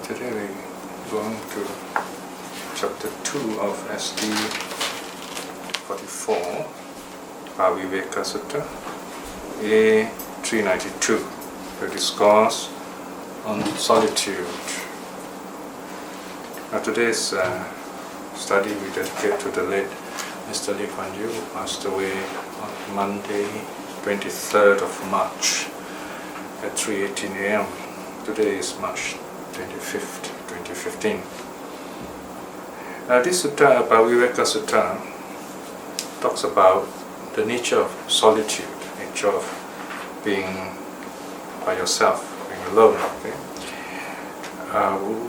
Today we're going to chapter 2 of SD 44, Aviveka Sutta, A 392, the discourse on solitude. Now today's study we dedicate to the late Mr Lee Kuan Yew, who passed away on Monday, 23rd of March at 3:18 a.m. Today is March 25th, 2015. This sutta, Aviveka Sutta, talks about the nature of solitude, nature of being by yourself, being alone. Okay?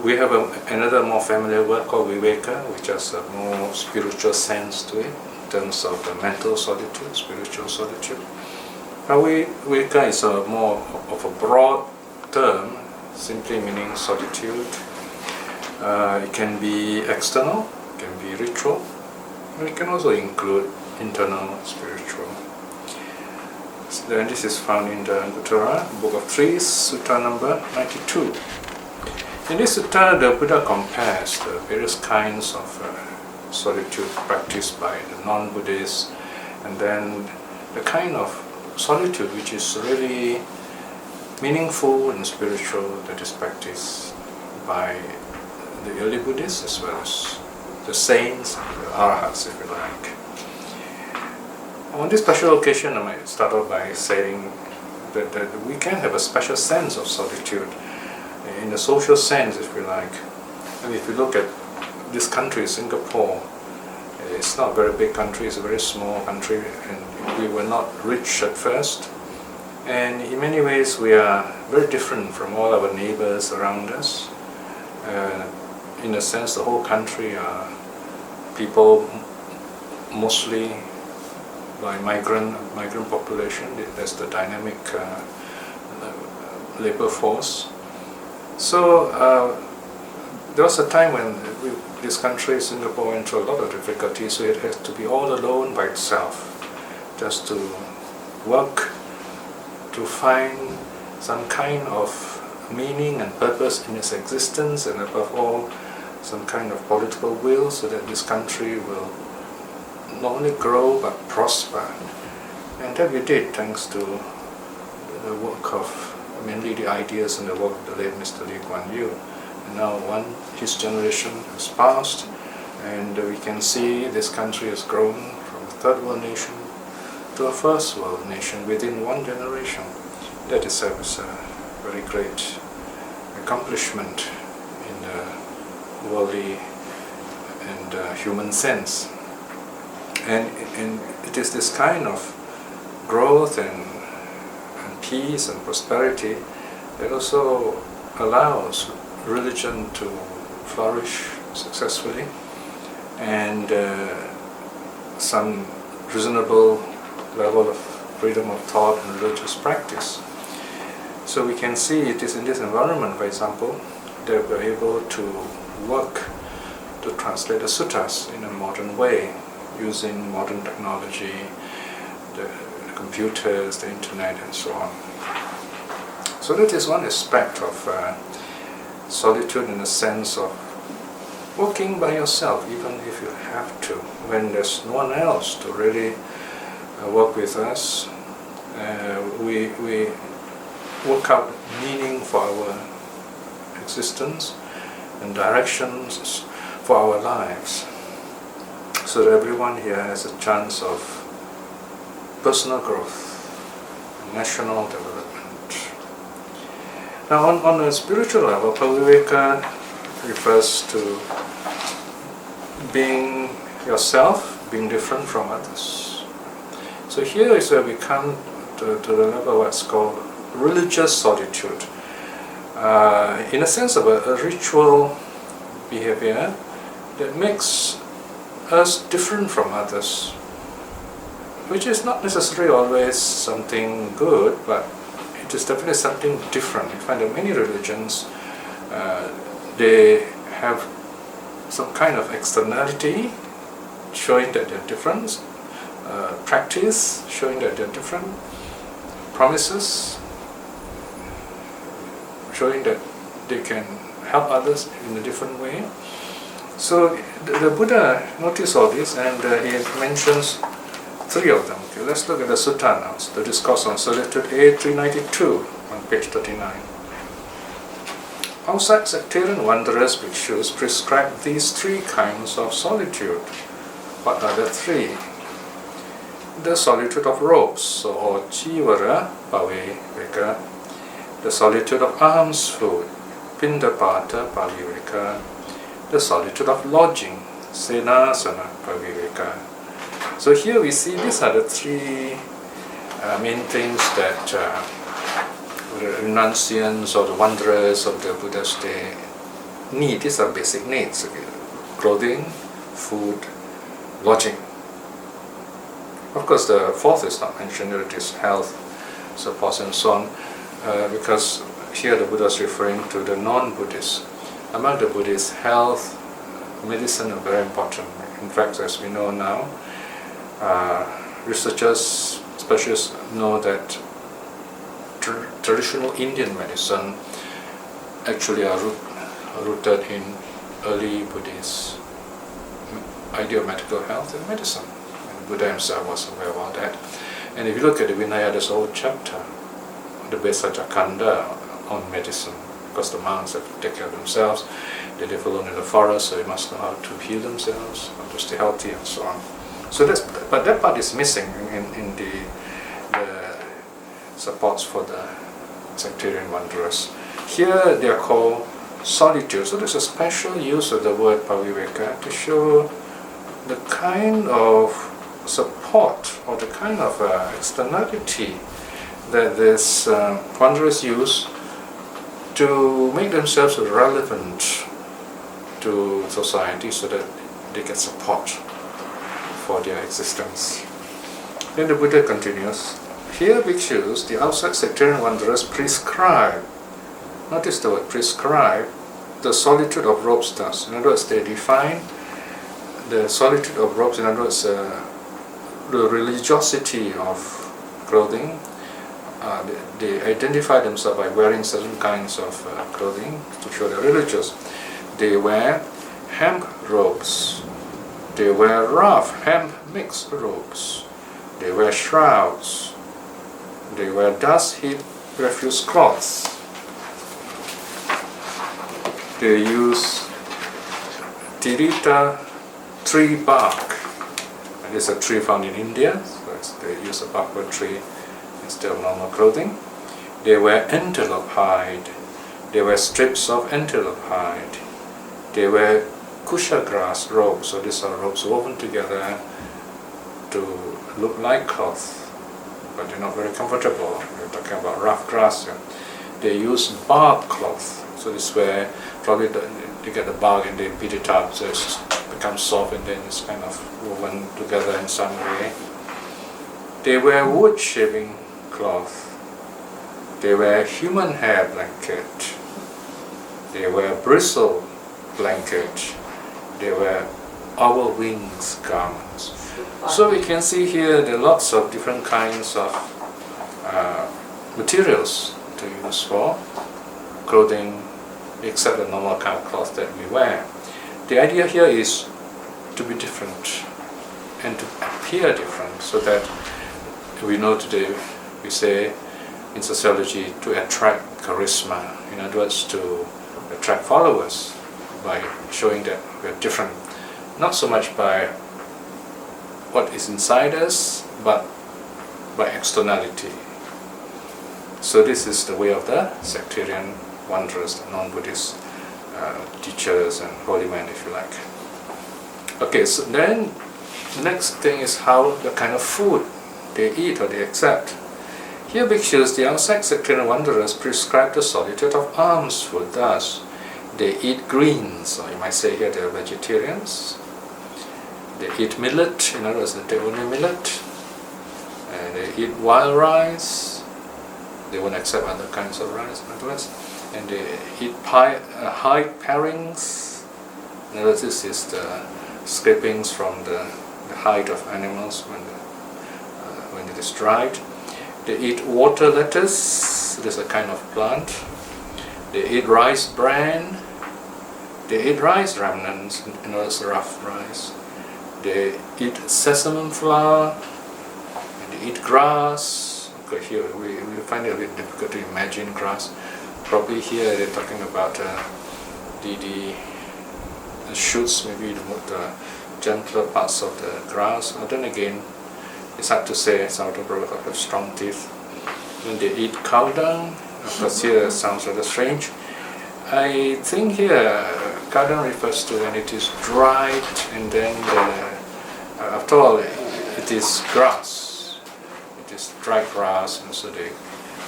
We have another more familiar word called Viveka, which has a more spiritual sense to it, in terms of the mental solitude, spiritual solitude. Viveka is a more of a broad term, simply meaning solitude. It can be external, it can be ritual, and it can also include internal, spiritual. Then this is found in the Anguttara, Book of Trees, Sutta number 92. In this sutta, the Buddha compares the various kinds of solitude practiced by the non-Buddhists, and then the kind of solitude which is really meaningful and spiritual that is practiced by the early Buddhists as well as the saints, the arahats, if you like. On this special occasion, I might start off by saying that we can have a special sense of solitude in the social sense, if you like. And if you look at this country, Singapore, it's not a very big country, it's a very small country, and we were not rich at first. And in many ways we are very different from all our neighbors around us. In a sense, the whole country are people mostly by migrant population. That's the dynamic labor force. So there was a time when this country, Singapore, went through a lot of difficulties, so it has to be all alone by itself, just to work, to find some kind of meaning and purpose in its existence, and above all, some kind of political will, so that this country will not only grow but prosper. And that we did, thanks to the work of, mainly the ideas and the work of the late Mr Lee Kuan Yew. And now his generation has passed, and we can see this country has grown from a third world nation to a first world nation within one generation. That itself is a very great accomplishment in the worldly and human sense. And it is this kind of growth and peace and prosperity that also allows religion to flourish successfully, and some reasonable level of freedom of thought and religious practice. So we can see it is in this environment, for example, that we're able to work to translate the suttas in a modern way, using modern technology, the computers, the internet, and so on. So that is one aspect of solitude, in the sense of working by yourself, even if you have to, when there's no one else to really work with us. We work out meaning for our existence and directions for our lives, so that everyone here has a chance of personal growth, national development. Now on a spiritual level, Aviveka refers to being yourself, being different from others. So here is where we come to the level of what's called religious solitude. In a sense of a ritual behavior that makes us different from others, which is not necessarily always something good, but it is definitely something different. You find that many religions, they have some kind of externality showing that they're different, practice showing that they're different, promises showing that they can help others in a different way. So the Buddha noticed all this, and he mentions 3 of them. Okay, let's look at the sutta now. The Discourse on Solitude A392 on page 39. Outside sectarian wanderers, bhikshus prescribe these 3 kinds of solitude. What are the 3? The solitude of robes, or jivara paviveka, the solitude of alms food, pindapata paviveka, the solitude of lodging, senasana paviveka. So here we see these are the 3 main things that the renunciants or the wanderers of the Buddha's day need. These are basic needs: okay? Clothing, food, lodging. Of course, the 4th is not mentioned here. It is health, support, and so on, because here the Buddha is referring to the non-Buddhists. Among the Buddhists, health, medicine are very important. In fact, as we know now, researchers, specialists know that traditional Indian medicine actually are rooted in early Buddhist idea of medical health and medicine. And Buddha himself was aware of that. And if you look at the Vinaya, there's a whole chapter, the Besajakanda, on medicine, because the monks have to take care of themselves. They live alone in the forest, so they must know how to heal themselves, how to stay healthy, and so on. So but that part is missing in the supports for the sectarian wanderers. Here they are called solitude. So there's a special use of the word paviveka to show the kind of support or the kind of externality that these wanderers use to make themselves relevant to society so that they get support for their existence. Then the Buddha continues, here bhikshus, the outside sectarian wanderers, prescribe, notice the word prescribe, the solitude of robes thus. In other words, they define the solitude of robes, in other words, the religiosity of clothing. They identify themselves by wearing certain kinds of clothing to show they're religious. They wear hemp robes. They wear rough hemp mixed robes. They wear shrouds. They wear dust heap refuse cloths. They use tirita tree bark. And it's a tree found in India, so they use a barkwood tree instead of normal clothing. They wear antelope hide. They wear strips of antelope hide. They wear kusha grass robes. So these are robes woven together to look like cloth, but they're not very comfortable. We're talking about rough grass. They use bark cloth. So this is where probably they get the bark and they beat it up so it becomes soft and then it's kind of woven together in some way. They wear wood shaving cloth. They wear human hair blanket. They wear bristle blanket. They wear owl wings garments. So we can see here there are lots of different kinds of materials to use for clothing, except the normal kind of cloth that we wear. The idea here is to be different and to appear different, so that we know today we say in sociology to attract charisma, in other words to attract followers by showing that we're different, not so much by what is inside us, but by externality. So this is the way of the sectarian wanderers, the non-Buddhist teachers and holy men, if you like. Okay, so then the next thing is how the kind of food they eat or they accept. Here bhikshus, the outside sectarian wanderers, prescribe the solitude of alms food. Thus, they eat greens, or you might say here they are vegetarians. They eat millet, in other words, they take only millet. And they eat wild rice. They won't accept other kinds of rice, in other words. And they eat hide parings. In other words, this is the scrapings from the hide of animals when it is dried. They eat water lettuce. This is a kind of plant. They eat rice bran. They eat rice remnants, it's rough rice. They eat sesame flour, and they eat grass. Okay, here we find it a bit difficult to imagine grass. Probably here they're talking about the shoots, maybe the gentler parts of the grass. But then again, it's hard to say. Sourdough probably have strong teeth. Then they eat cow dung. Of course, here it sounds rather strange. I think here cow dung refers to when it is dried, and then after all, it is grass. It is dried grass, and so they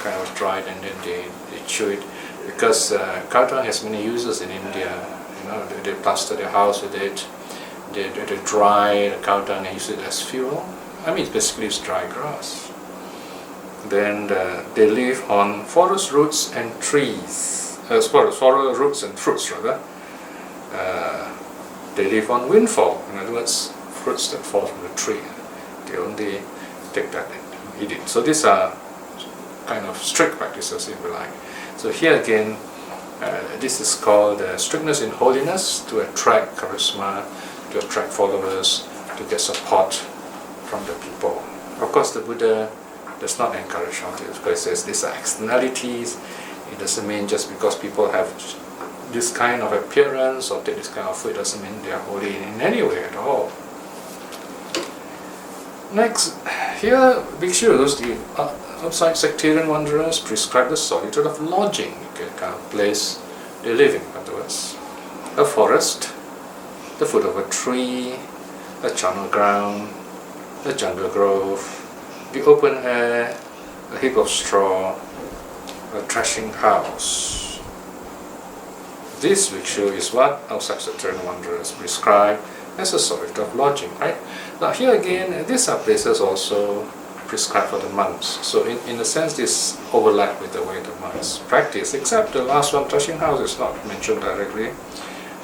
kind of dried, and then they chew it. Because cow dung has many uses in India. They plaster their house with it. They dry the cow dung and use it as fuel. I mean, basically it's dry grass. Then they live on forest roots and trees. Forest roots and fruits rather. They live on windfall. In other words, fruits that fall from the tree. They only take that and eat it. So these are kind of strict practices, if you like. So here again, this is called strictness in holiness, to attract charisma, to attract followers, to get support from the people. Of course, the Buddha does not encourage all this, because he says these are externalities. It doesn't mean just because people have this kind of appearance or take this kind of food doesn't mean they are holy in any way at all. Next, here bhikshus, the outside sectarian wanderers, prescribe the solitude of lodging, the kind of place they live in, in other words. A forest, the foot of a tree, a charnel ground, a jungle grove, the open air, a heap of straw, a threshing house. This bhikshu is what outside sectarian wanderers prescribe as a solitude of lodging, right? Now here again, these are places also prescribed for the monks. So in a sense, this overlap with the way the monks practice, except the last one, threshing house, is not mentioned directly,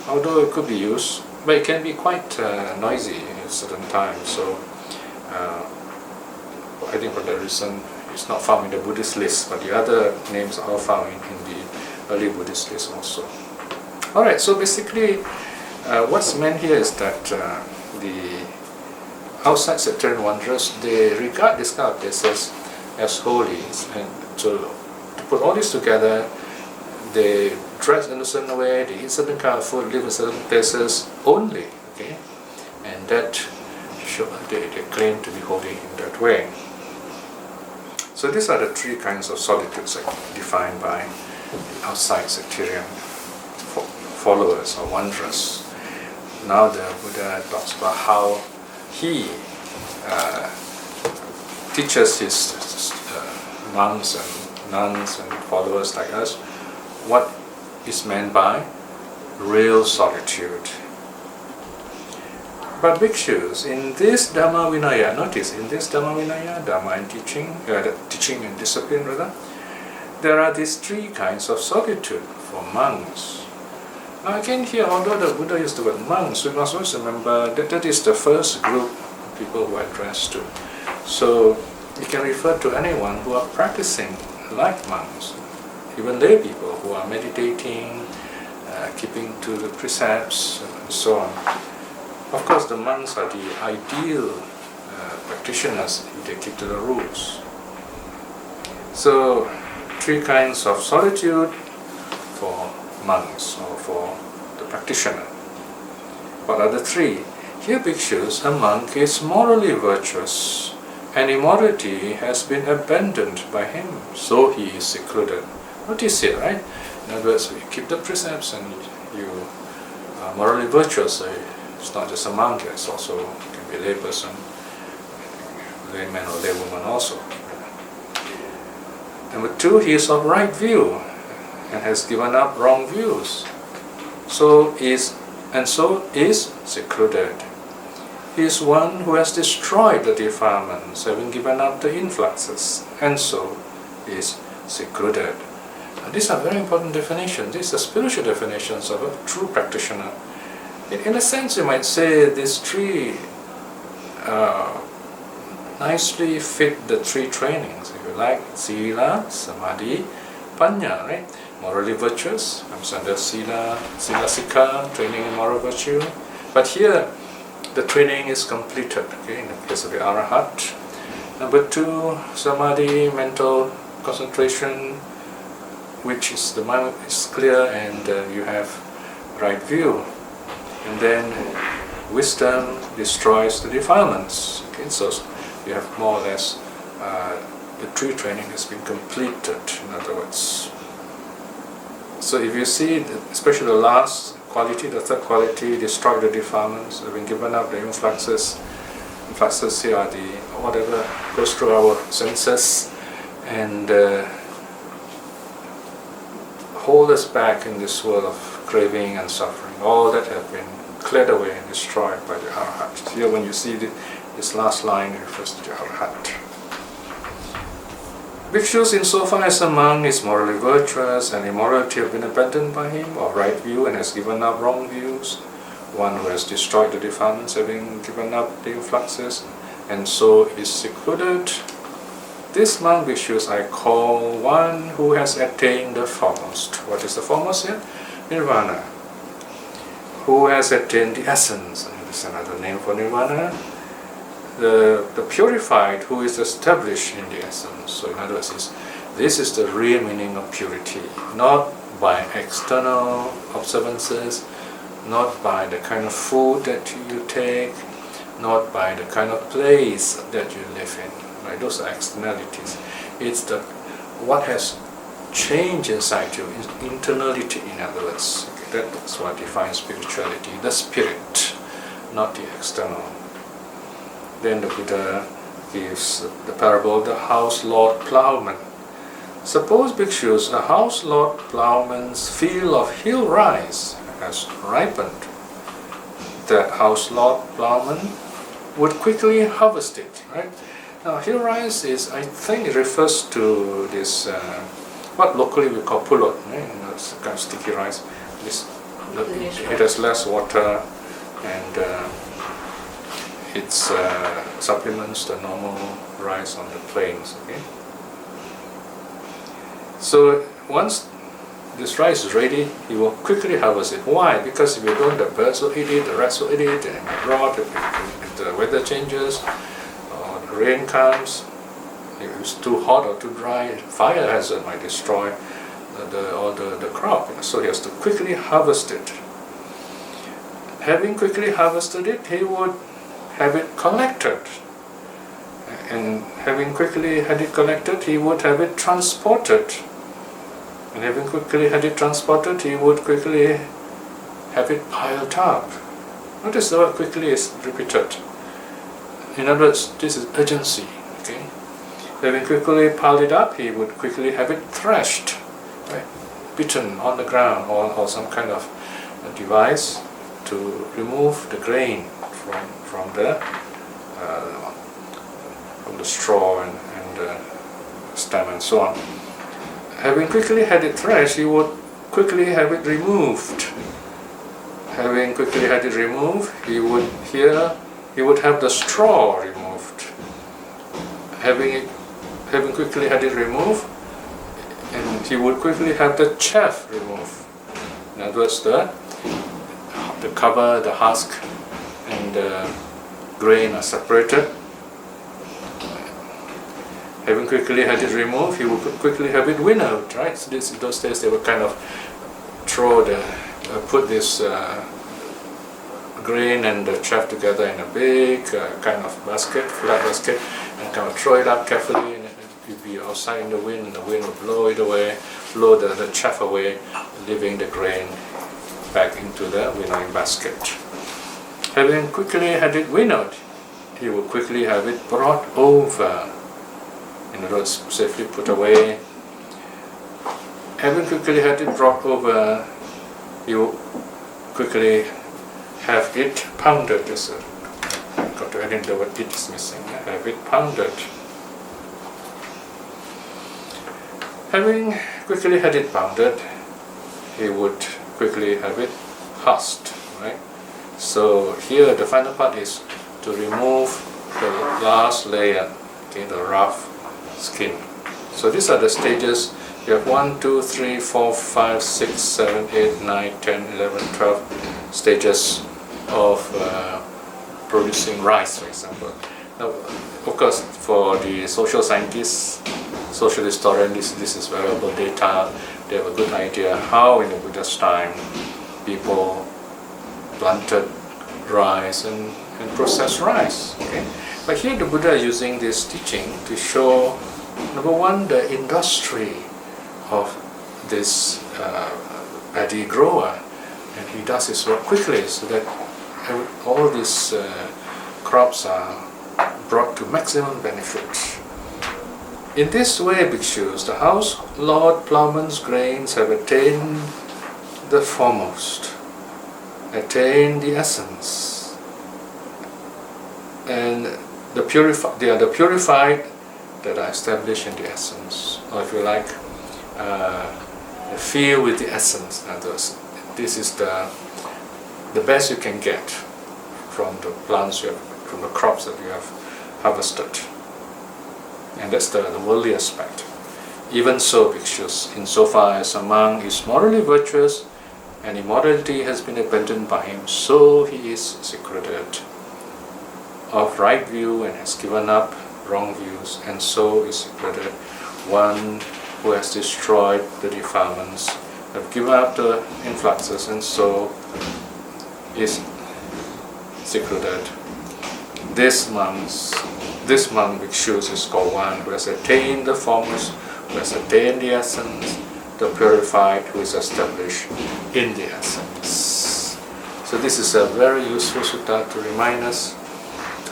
although it could be used, but it can be quite noisy at certain times. So I think for that reason, it's not found in the Buddhist list, but the other names are found in the early Buddhist list also. Alright, so basically, what's meant here is that the outside sectarian wanderers, they regard this kind of places as holy, and to put all this together, they dress in a certain way, they eat certain kind of food, live in certain places only, okay, and that they claim to be holy in that way. So these are the three kinds of solitudes defined by the outside sectarian followers or wanderers. Now the Buddha talks about how he teaches his monks and nuns and followers like us what is meant by real solitude. But bhikshus, in this Dhamma Vinaya, notice, in this Dhamma Vinaya, Dhamma and teaching, teaching and discipline rather, there are these three kinds of solitude for monks. Now again here, although the Buddha used the word monks, we must always remember that that is the first group of people who are addressed to. So it can refer to anyone who are practicing like monks, even lay people who are meditating, keeping to the precepts, and so on. Of course, the monks are the ideal practitioners if they keep to the rules. So, three kinds of solitude for monks or for the practitioner. What are the three? Here, bhikshus, a monk is morally virtuous, and immorality has been abandoned by him, so he is secluded. Notice here, right? In other words, you keep the precepts and you are morally virtuous. So it's not just a monk, it's also can be a layperson, layman or laywoman also. Number two, he is of right view and has given up wrong views. So is secluded. He is one who has destroyed the defilements, having given up the influxes, and so is secluded. And these are very important definitions. These are spiritual definitions of a true practitioner. In a sense, you might say these three nicely fit the three trainings, if you like, Sila, Samadhi, Panya, right? morally virtuous, comes under Sila, Silasika, training in moral virtue. But here, the training is completed, okay, in the case of the Arahat. Number 2, Samadhi, mental concentration, which is the mind is clear and you have right view. And then wisdom destroys the defilements. Okay, so you have more or less the tree training has been completed, in other words. So if you see, especially the last quality, the third quality, destroy the defilements, having given up the influxes. Influxes here are the whatever goes through our senses and hold us back in this world of craving and suffering. All that have been cleared away and destroyed by the Arahat. Here when you see this last line, it refers to the Arahat. Bhikshus, insofar as a monk is morally virtuous and immorality have been abandoned by him, or right view and has given up wrong views, one who has destroyed the defilements having given up the influxes, and so is secluded, this monk Bhikshus I call one who has attained the foremost. What is the foremost here? Nirvana. Who has attained the essence. This is another name for Nirvana. The purified who is established in the essence. So in other words, this is the real meaning of purity. Not by external observances, not by the kind of food that you take, not by the kind of place that you live in. Right? Those are externalities. It's the what has changed inside you, internality in other words. Okay, that's what defines spirituality, the spirit, not the external. Then the Buddha gives the parable of the house lord plowman. Suppose Bhikshus, a house lord plowman's field of hill rice has ripened. That house lord plowman would quickly harvest it, right? Now hill rice is, I think it refers to this, what locally we call pulot, right? You know, it's kind of sticky rice. It has less water and it supplements the normal rice on the plains. Okay? So once this rice is ready, you will quickly harvest it. Why? Because if you don't, the birds will eat it, the rats will eat it, and it might rot if the weather changes, or the rain comes, if it's too hot or too dry, fire hazard might destroy the crop. So he has to quickly harvest it. Having quickly harvested it, he would have it collected. And having quickly had it collected, he would have it transported. And having quickly had it transported, he would quickly have it piled up. Notice the word quickly is repeated. In other words, this is urgency. Okay? Having quickly piled it up, he would quickly have it threshed, right? Beaten on the ground, or some kind of device to remove the grain from the straw and the stem and so on. Having quickly had it threshed, he would quickly have it removed. Having quickly had it removed, he would have the straw removed. Having quickly had it removed, and he would quickly have the chaff removed. In other words, the cover, the husk, and the grain are separated. Having quickly had it removed, he would quickly have it winnowed, right? So in those days they would kind of put this grain and the chaff together in a big kind of basket, flat basket, and kind of throw it up carefully, and it would be outside in the wind, and the wind would blow it away, blow the chaff away, leaving the grain back into the winnowing basket. Having quickly had it winnowed, he would quickly have it brought over. In other words, safely put away. Having quickly had it brought over, you quickly have it pounded. Got to add in the word it is missing. Have it pounded. Having quickly had it pounded, he would quickly have it husked. Right? So here the final part is to remove the last layer, okay, the rough skin. So these are the stages You have 1, 2, 3, 4, 5, 6, 7, 8, 9, 10, 11, 12 stages of producing rice, for example. Now, of course, for the social scientists, social historians, this is valuable data. They have a good idea how in the Buddha's time people planted rice and processed rice. Okay? But here the Buddha is using this teaching to show, number one, the industry of this paddy grower, and he does his work quickly so that all these crops are brought to maximum benefit. In this way, bhikshus, the house lord plowman's grains have attained the foremost, attained the essence, and they are the purified that are established in the essence, or if you like, feel with the essence. In other words, this is the best you can get from the plants from the crops that you have harvested. And that's the worldly aspect. Even so, bhikshus, insofar as a monk is morally virtuous and immorality has been abandoned by him, so he is secluded of right view and has given up wrong views, and so is secluded one who has destroyed the defilements, have given up the influxes, and so is secluded. This monk, bhikshus, is called one who has attained the formless, who has attained the essence, the purified, who is established in the essence. So this is a very useful sutta to remind us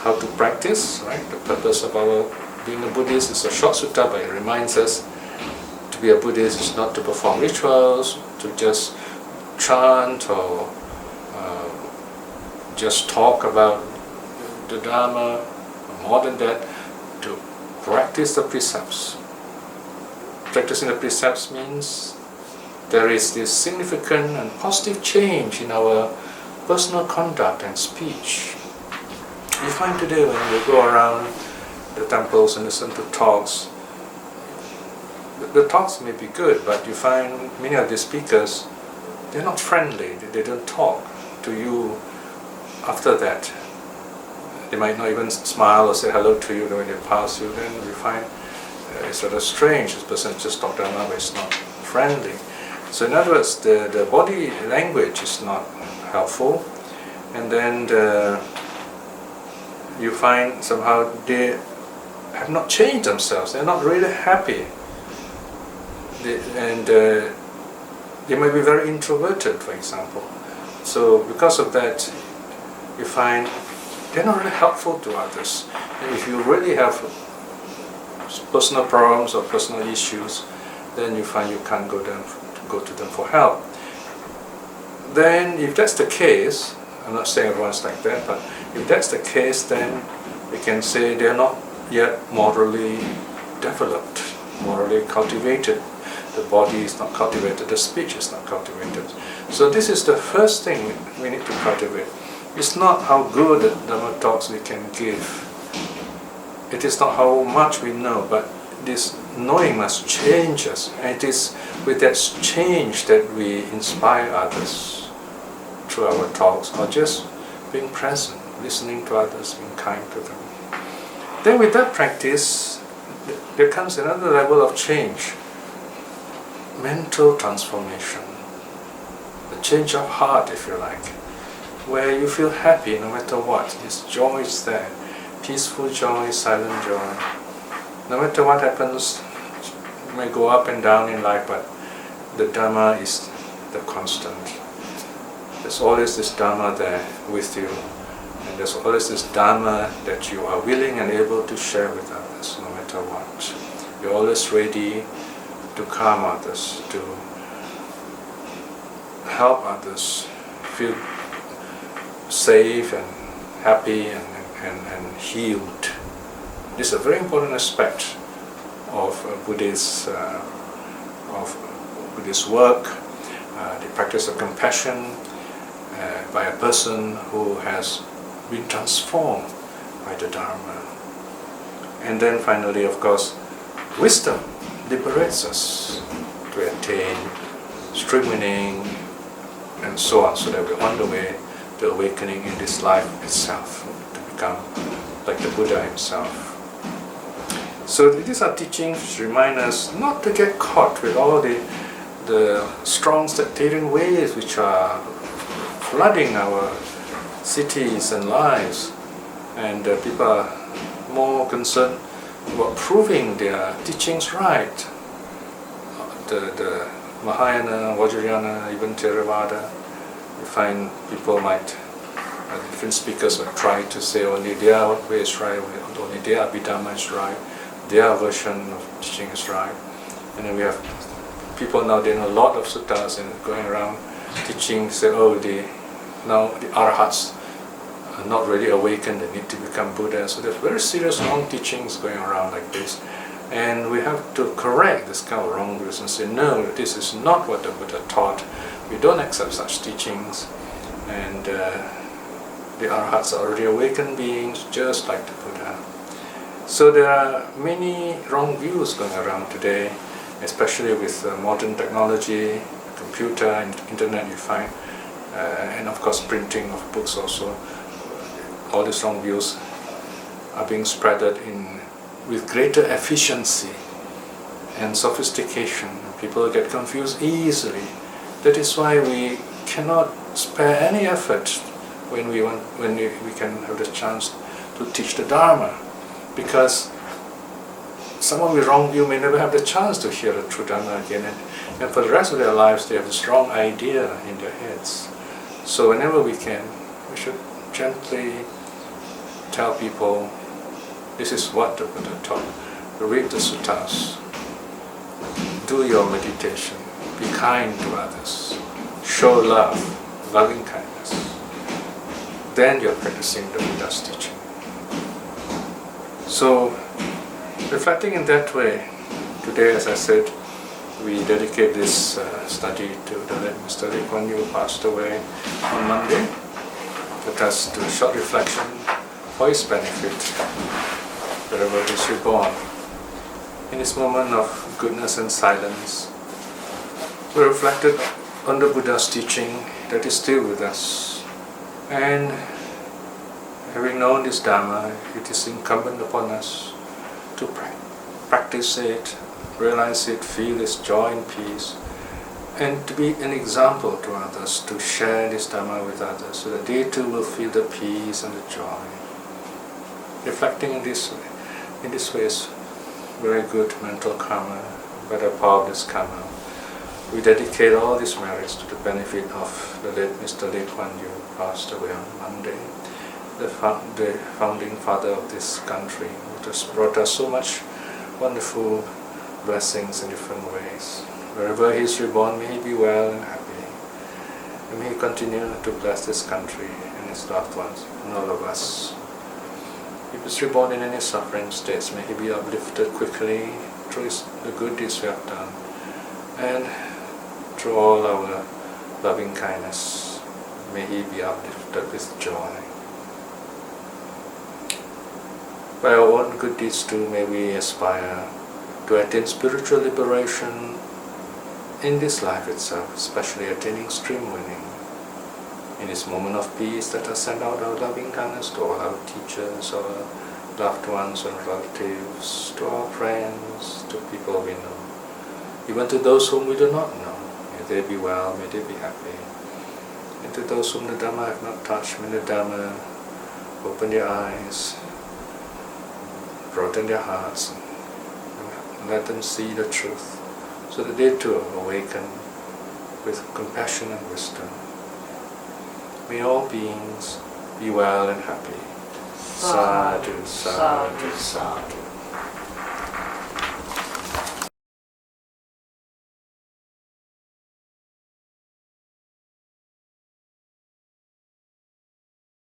how to practice, right? The purpose of our being a Buddhist is a short sutta, but it reminds us to be a Buddhist is not to perform rituals, to just chant or just talk about the Dharma. More than that, to practice the precepts. Practicing the precepts means there is this significant and positive change in our personal conduct and speech. You find today when you go around the temples and listen to talks, the talks may be good, but you find many of the speakers, they're not friendly, they don't talk to you after that. They might not even smile or say hello to you when they pass you. Then you find it's sort of strange. This person just talked Dharma, but it's not friendly. So in other words, the body language is not helpful. And then you find somehow they have not changed themselves. They're not really happy. They might be very introverted, for example. So because of that, you find they're not really helpful to others. And if you really have personal problems or personal issues, then you find you can't go to them for help. Then if that's the case, I'm not saying everyone's like that, but if that's the case, then we can say they're not yet morally developed, morally cultivated. The body is not cultivated, the speech is not cultivated. So this is the first thing we need to cultivate. It's not how good Dhamma talks we can give. It is not how much we know, but this knowing must change us. And it is with that change that we inspire others through our talks, or just being present, listening to others, being kind to them. Then with that practice, there comes another level of change. Mental transformation. The change of heart, if you like, where you feel happy no matter what. This joy is there. Peaceful joy, silent joy. No matter what happens, you may go up and down in life, but the Dhamma is the constant. There's always this Dhamma there with you, and there's always this Dhamma that you are willing and able to share with others, no matter what. You're always ready to calm others, to help others feel safe and happy and healed. This is a very important aspect of Buddhist work, the practice of compassion by a person who has been transformed by the Dharma. And then finally, of course, wisdom liberates us. to attain stream winning and so on, so that we're on the way to awakening in this life itself, to become like the Buddha himself. So these are teachings which remind us not to get caught with all the strong sectarian ways which are flooding our cities and lives, and people are more concerned about proving their teachings right. The Mahayana, Vajrayana, even Theravada, you find people might, different speakers might try to say only their way is right, only their Abhidhamma is right, their version of teaching is right. And then we have people now, they know a lot of suttas and going around teaching, say, oh, now the arahats are not really awakened, they need to become Buddha. So there's very serious wrong teachings going around like this. And we have to correct this kind of wrong views and say, no, this is not what the Buddha taught. We don't accept such teachings. And the arahats are already awakened beings, just like the Buddha. So there are many wrong views going around today, especially with modern technology, computer, and internet you find, and of course printing of books also. All these wrong views are being spreaded with greater efficiency and sophistication. People get confused easily. That is why we cannot spare any effort when we can have the chance to teach the Dharma, because someone with wrong view may never have the chance to hear the true Dharma again, and for the rest of their lives they have this wrong idea in their heads. So whenever we can, we should gently tell people, this is what the Buddha taught. Read the suttas, do your meditation, be kind to others, show love, loving kindness. Then you're practicing the Buddha's teaching. So, reflecting in that way, today, as I said, we dedicate this study to the late Mr. Lee Kuan Yew, who passed away on Monday. Let us do a short reflection for his benefit, wherever he is reborn. In this moment of goodness and silence, we reflected on the Buddha's teaching that is still with us. And having known this Dhamma, it is incumbent upon us to practice it, realize it, feel its joy and peace, and to be an example to others, to share this Dhamma with others, so that they too will feel the peace and the joy. Reflecting in this way is very good mental karma, better power of this karma. We dedicate all these merits to the benefit of the late Mr. Lee Kuan Yew, who passed away on Monday, the founding father of this country, who has brought us so much wonderful blessings in different ways. Wherever he is reborn, may he be well and happy. And may he continue to bless this country and his loved ones and all of us. If he is reborn in any suffering states, may he be uplifted quickly through the good deeds we have done, and through all our loving kindness, may he be uplifted with joy. By our own good deeds too, may we aspire to attain spiritual liberation in this life itself, especially attaining stream winning. In this moment of peace, let us send out our loving kindness to all our teachers, our loved ones and relatives, to our friends, to people we know, even to those whom we do not know. May they be well, may they be happy. And to those whom the Dhamma have not touched, may the Dhamma open their eyes, broaden their hearts, and let them see the truth, so that they too awaken with compassion and wisdom. May all beings be well and happy. Sadhu, sadhu, sadhu.